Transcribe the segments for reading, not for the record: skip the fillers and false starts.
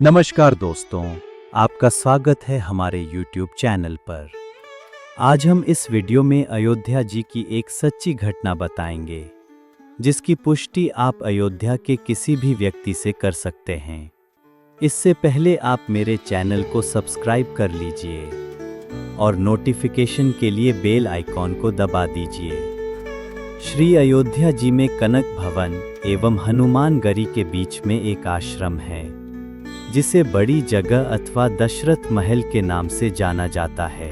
नमस्कार दोस्तों, आपका स्वागत है हमारे YouTube चैनल पर। आज हम इस वीडियो में अयोध्या जी की एक सच्ची घटना बताएंगे, जिसकी पुष्टि आप अयोध्या के किसी भी व्यक्ति से कर सकते हैं। इससे पहले आप मेरे चैनल को सब्सक्राइब कर लीजिए और नोटिफिकेशन के लिए बेल आइकॉन को दबा दीजिए। श्री अयोध्या जी में कनक भवन एवं हनुमान गढ़ी के बीच में एक आश्रम है, जिसे बड़ी जगह अथवा दशरथ महल के नाम से जाना जाता है।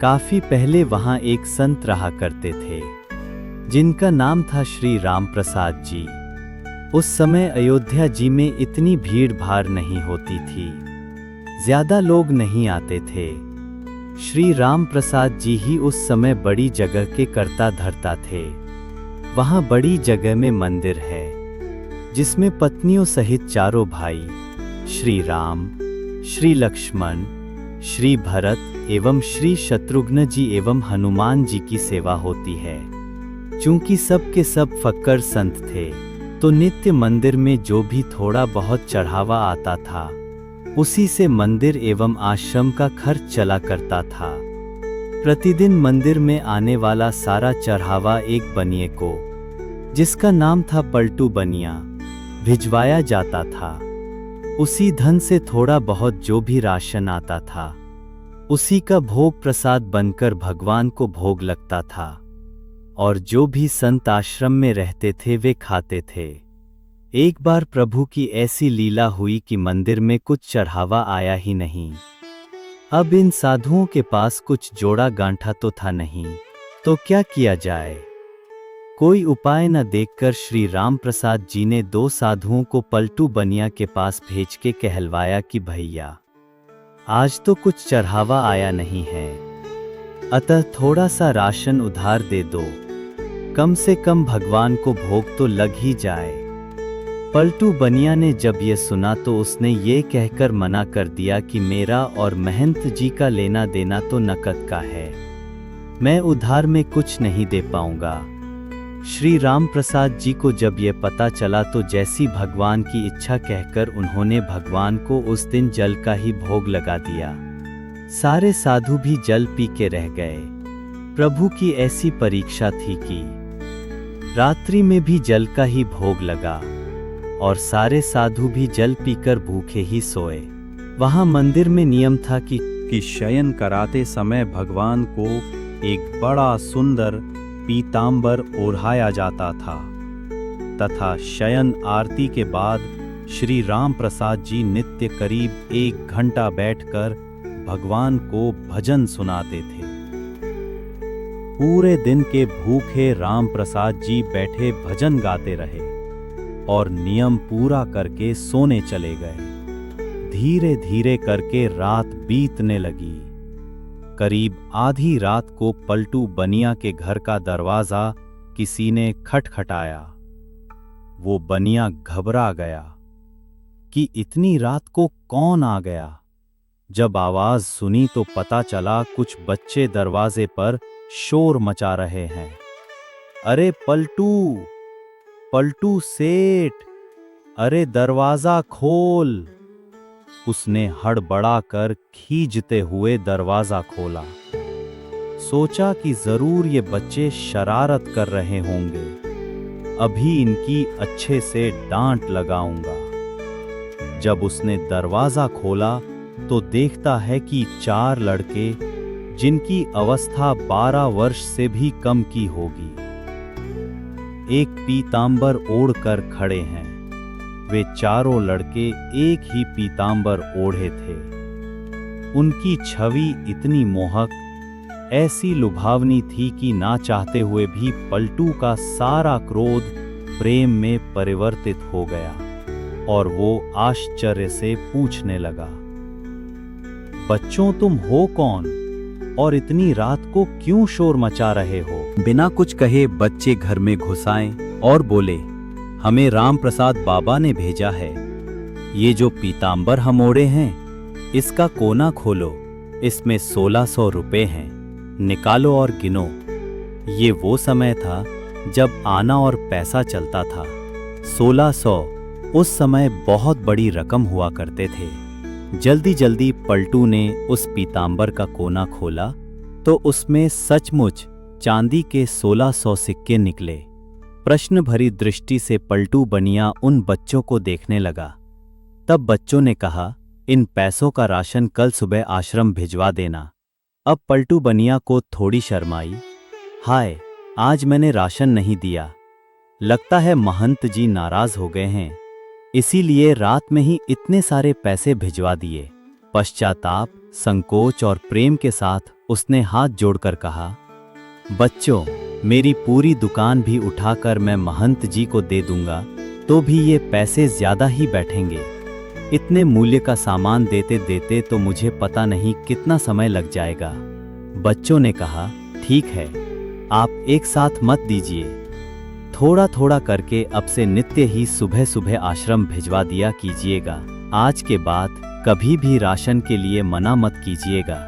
काफी पहले वहां एक संत रहा करते थे, जिनका नाम था श्री राम प्रसाद जी। उस समय अयोध्या जी में इतनी भीड़ भाड़ नहीं होती थी, ज्यादा लोग नहीं आते थे। श्री राम प्रसाद जी ही उस समय बड़ी जगह के कर्ता धर्ता थे। वहां बड़ी जगह में मंदिर है, जिसमें पत्नियों सहित चारों भाई श्री राम, श्री लक्ष्मण, श्री भरत एवं श्री शत्रुघ्न जी एवं हनुमान जी की सेवा होती है। चूंकि सब के सब फक्कर संत थे, तो नित्य मंदिर में जो भी थोड़ा बहुत चढ़ावा आता था, उसी से मंदिर एवं आश्रम का खर्च चला करता था। प्रतिदिन मंदिर में आने वाला सारा चढ़ावा एक बनिए को, जिसका नाम था पलटू बनिया, भिजवाया जाता था। उसी धन से थोड़ा बहुत जो भी राशन आता था, उसी का भोग प्रसाद बनकर भगवान को भोग लगता था, और जो भी संत आश्रम में रहते थे वे खाते थे। एक बार प्रभु की ऐसी लीला हुई कि मंदिर में कुछ चढ़ावा आया ही नहीं। अब इन साधुओं के पास कुछ जोड़ा गांठा तो था नहीं, तो क्या किया जाए। कोई उपाय न देखकर श्री राम प्रसाद जी ने दो साधुओं को पलटू बनिया के पास भेज के कहलवाया कि भैया, आज तो कुछ चढ़ावा आया नहीं है, अतः थोड़ा सा राशन उधार दे दो, कम से कम भगवान को भोग तो लग ही जाए। पलटू बनिया ने जब ये सुना तो उसने ये कहकर मना कर दिया कि मेरा और महंत जी का लेना देना तो नकद का है, मैं उधार में कुछ नहीं दे पाऊंगा। श्री राम प्रसाद जी को जब ये पता चला तो जैसी भगवान की इच्छा कहकर उन्होंने भगवान को उस दिन जल का ही भोग लगा दिया। सारे साधु भी जल पी के रह गए। प्रभु की ऐसी परीक्षा थी कि रात्रि में भी जल का ही भोग लगा, और सारे साधु भी जल पीकर भूखे ही सोए। वहां मंदिर में नियम था कि शयन कराते समय भगवान को एक बड़ा सुंदर पीतांबर ओढ़ाया जाता था, तथा शयन आरती के बाद श्री राम प्रसाद जी नित्य करीब 1 घंटा बैठकर भगवान को भजन सुनाते थे। पूरे दिन के भूखे राम प्रसाद जी बैठे भजन गाते रहे और नियम पूरा करके सोने चले गए। धीरे धीरे करके रात बीतने लगी। करीब आधी रात को पलटू बनिया के घर का दरवाजा किसी ने खटखटाया। वो बनिया घबरा गया कि इतनी रात को कौन आ गया। जब आवाज सुनी तो पता चला कुछ बच्चे दरवाजे पर शोर मचा रहे हैं। अरे पलटू, पलटू सेठ, अरे दरवाजा खोल। उसने हड़बड़ाकर खींचते हुए दरवाजा खोला। सोचा कि जरूर ये बच्चे शरारत कर रहे होंगे, अभी इनकी अच्छे से डांट लगाऊंगा। जब उसने दरवाजा खोला तो देखता है कि 4 लड़के, जिनकी अवस्था 12 वर्ष से भी कम की होगी, एक पीतांबर ओढ़कर खड़े हैं। वे चारों लड़के एक ही पीतांबर ओढ़े थे। उनकी छवि इतनी मोहक, ऐसी लुभावनी थी कि ना चाहते हुए भी पलटू का सारा क्रोध प्रेम में परिवर्तित हो गया, और वो आश्चर्य से पूछने लगा, बच्चों तुम हो कौन, और इतनी रात को क्यों शोर मचा रहे हो। बिना कुछ कहे बच्चे घर में घुस आए और बोले, हमें राम प्रसाद बाबा ने भेजा है। ये जो पीतांबर हम ओढ़े हैं, इसका कोना खोलो, इसमें 1600 रुपए हैं, निकालो और गिनो। ये वो समय था जब आना और पैसा चलता था। 1600 उस समय बहुत बड़ी रकम हुआ करते थे। जल्दी जल्दी पलटू ने उस पीतांबर का कोना खोला तो उसमें सचमुच चांदी के 1600 सिक्के निकले। प्रश्न भरी दृष्टि से पलटू बनिया उन बच्चों को देखने लगा। तब बच्चों ने कहा, इन पैसों का राशन कल सुबह आश्रम भिजवा देना। अब पलटू बनिया को थोड़ी शर्म आई। हाय, आज मैंने राशन नहीं दिया। लगता है महंत जी नाराज हो गए हैं, इसीलिए रात में ही इतने सारे पैसे भिजवा दिए। पश्चाताप, संकोच और प्रेम के साथ उसने हाथ जोड़कर कहा, बच्चों, मेरी पूरी दुकान भी उठाकर मैं महंत जी को दे दूंगा तो भी ये पैसे ज्यादा ही बैठेंगे। इतने मूल्य का सामान देते देते तो मुझे पता नहीं कितना समय लग जाएगा। बच्चों ने कहा, ठीक है, आप एक साथ मत दीजिए, थोड़ा थोड़ा करके अब से नित्य ही सुबह सुबह आश्रम भिजवा दिया कीजिएगा। आज के बाद कभी भी राशन के लिए मना मत कीजिएगा।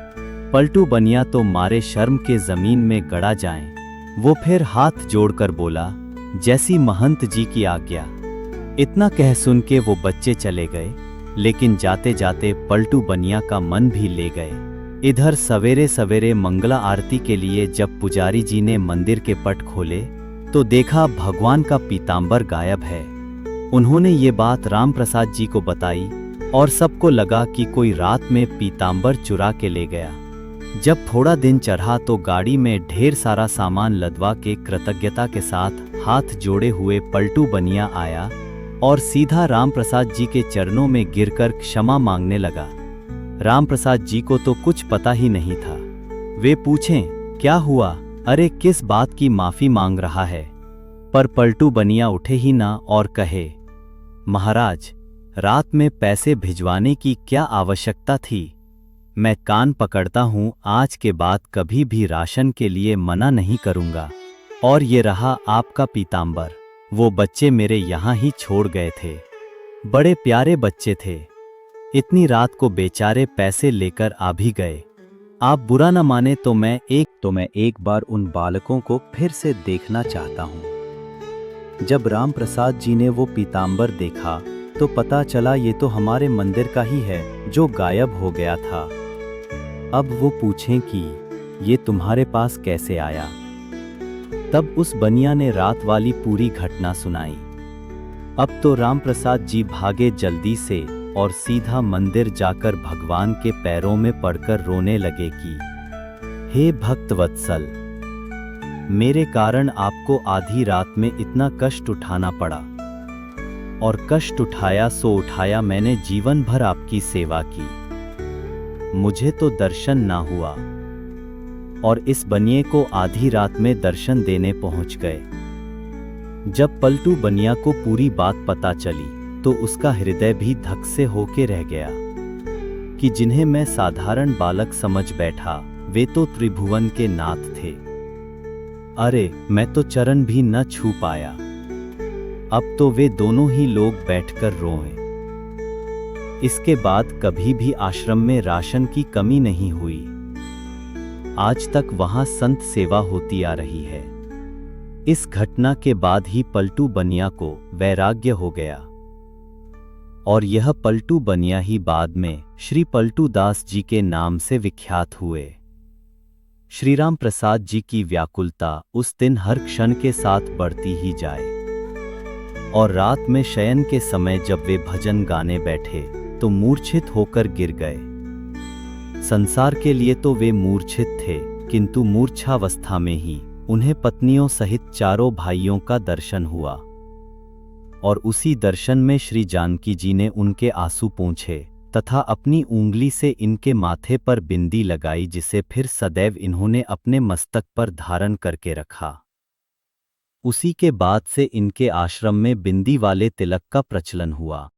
पलटू बनिया तो मारे शर्म के जमीन में गड़ा जाएं। वो फिर हाथ जोड़कर बोला, जैसी महंत जी की आज्ञा। इतना कह सुन के वो बच्चे चले गए, लेकिन जाते जाते पलटू बनिया का मन भी ले गए। इधर सवेरे सवेरे मंगला आरती के लिए जब पुजारी जी ने मंदिर के पट खोले तो देखा भगवान का पीतांबर गायब है। उन्होंने ये बात राम प्रसाद जी को बताई और सबको लगा कि कोई रात में पीतांबर चुरा के ले गया। जब थोड़ा दिन चढ़ा तो गाड़ी में ढेर सारा सामान लदवा के कृतज्ञता के साथ हाथ जोड़े हुए पलटू बनिया आया और सीधा राम प्रसाद जी के चरणों में गिरकर क्षमा मांगने लगा। राम प्रसाद जी को तो कुछ पता ही नहीं था। वे पूछें, क्या हुआ? अरे किस बात की माफी मांग रहा है? पर पलटू बनिया उठे ही ना और कहे, महाराज, रात में पैसे भिजवाने की क्या आवश्यकता थी? मैं कान पकड़ता हूं, आज के बाद कभी भी राशन के लिए मना नहीं करूंगा। और ये रहा आपका पीतांबर, वो बच्चे मेरे यहाँ ही छोड़ गए थे। बड़े प्यारे बच्चे थे। इतनी रात को बेचारे पैसे लेकर आ भी गए। आप बुरा न माने तो मैं एक बार उन बालकों को फिर से देखना चाहता हूं। जब राम प्रसाद जी ने वो पीतांबर देखा तो पता चला ये तो हमारे मंदिर का ही है जो गायब हो गया था। अब वो पूछें कि ये तुम्हारे पास कैसे आया? तब उस बनिया ने रात वाली पूरी घटना सुनाई। अब तो राम प्रसाद जी भागे जल्दी से और सीधा मंदिर जाकर भगवान के पैरों में पड़कर रोने लगे कि हे भक्त वत्सल, मेरे कारण आपको आधी रात में इतना कष्ट उठाना पड़ा, और कष्ट उठाया सो उठाया, मैंने जीवन भर आपकी सेवा की, मुझे तो दर्शन ना हुआ, और इस बनिए को आधी रात में दर्शन देने पहुंच गए। जब पलटू बनिया को पूरी बात पता चली तो उसका हृदय भी धक से होके रह गया कि जिन्हें मैं साधारण बालक समझ बैठा वे तो त्रिभुवन के नाथ थे। अरे मैं तो चरण भी न छू पाया। अब तो वे दोनों ही लोग बैठकर रोएं। इसके बाद कभी भी आश्रम में राशन की कमी नहीं हुई। आज तक वहां संत सेवा होती आ रही है। इस घटना के बाद ही पलटू बनिया को वैराग्य हो गया, और यह पलटू बनिया ही बाद में श्री पलटू दास जी के नाम से विख्यात हुए। श्री राम प्रसाद जी की व्याकुलता उस दिन हर क्षण के साथ बढ़ती ही जाए, और रात में शयन के समय जब वे भजन गाने बैठे तो मूर्छित होकर गिर गए। संसार के लिए तो वे मूर्छित थे, किंतु मूर्छावस्था में ही उन्हें पत्नियों सहित चारों भाइयों का दर्शन हुआ, और उसी दर्शन में श्री जानकी जी ने उनके आंसू पोंछे तथा अपनी उंगली से इनके माथे पर बिंदी लगाई, जिसे फिर सदैव इन्होंने अपने मस्तक पर धारण करके रखा। उसी के बाद से इनके आश्रम में बिंदी वाले तिलक का प्रचलन हुआ।